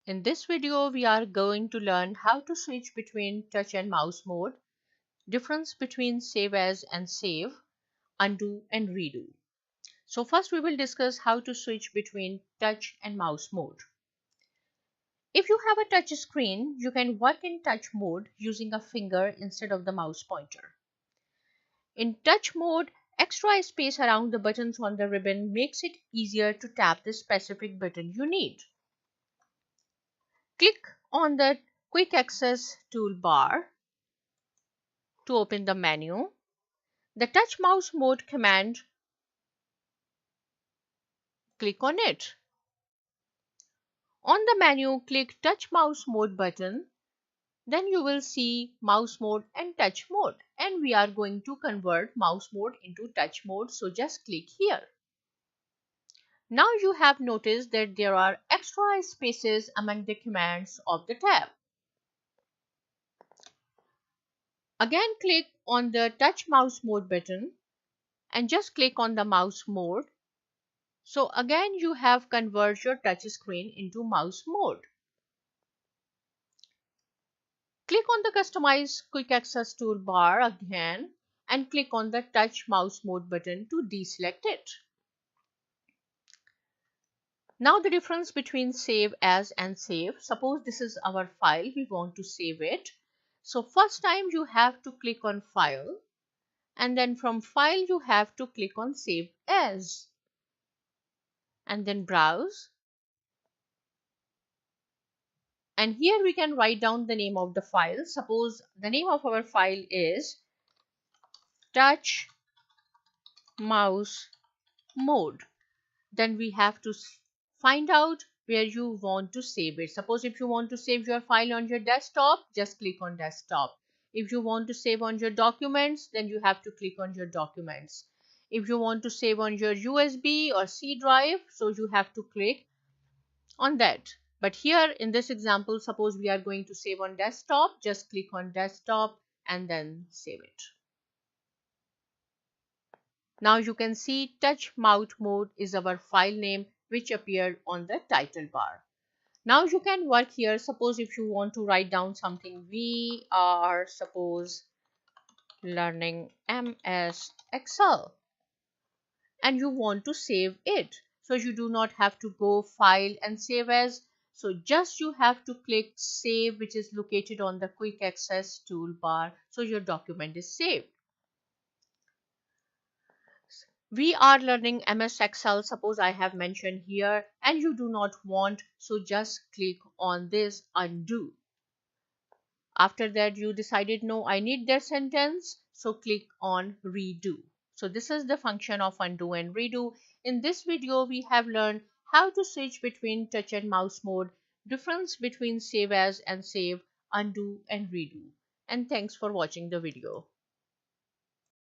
In this video, we are going to learn how to switch between touch and mouse mode, difference between save as and save, undo and redo. So first we will discuss how to switch between touch and mouse mode. If you have a touch screen, you can work in touch mode using a finger instead of the mouse pointer. In touch mode, extra space around the buttons on the ribbon makes it easier to tap the specific button you need. Click on the Quick Access toolbar to open the menu. The touch mouse mode command, click on it. On the menu, click touch mouse mode button. Then you will see mouse mode and touch mode. And we are going to convert mouse mode into touch mode. So just click here. Now you have noticed that there are extra spaces among the commands of the tab. Again, click on the touch mouse mode button and just click on the mouse mode. So again, you have converted your touch screen into mouse mode. Click on the Customize Quick Access toolbar again and click on the touch mouse mode button to deselect it. Now the difference between save as and save. Suppose this is our file, we want to save it. So first time you have to click on File, and then from File you have to click on Save As, and then Browse. And here we can write down the name of the file. Suppose the name of our file is touch mouse mode. Then we have to find out where you want to save it. Suppose if you want to save your file on your desktop, just click on desktop. If you want to save on your documents, then you have to click on your documents. If you want to save on your USB or C drive, so you have to click on that. But here in this example, suppose we are going to save on desktop, just click on desktop and then save it. Now you can see touch mouse mode is our file name which appeared on the title bar. Now you can work here. Suppose if you want to write down something, we are suppose learning MS Excel and you want to save it. So you do not have to go file and save as. So just you have to click save, which is located on the quick access toolbar. So your document is saved. We are learning MS Excel. Suppose I have mentioned here and you do not want, so just click on this undo. After that you decided no, I need that sentence, so click on redo. So this is the function of undo and redo. In this video we have learned how to switch between touch and mouse mode, difference between save as and save, undo and redo. And thanks for watching the video.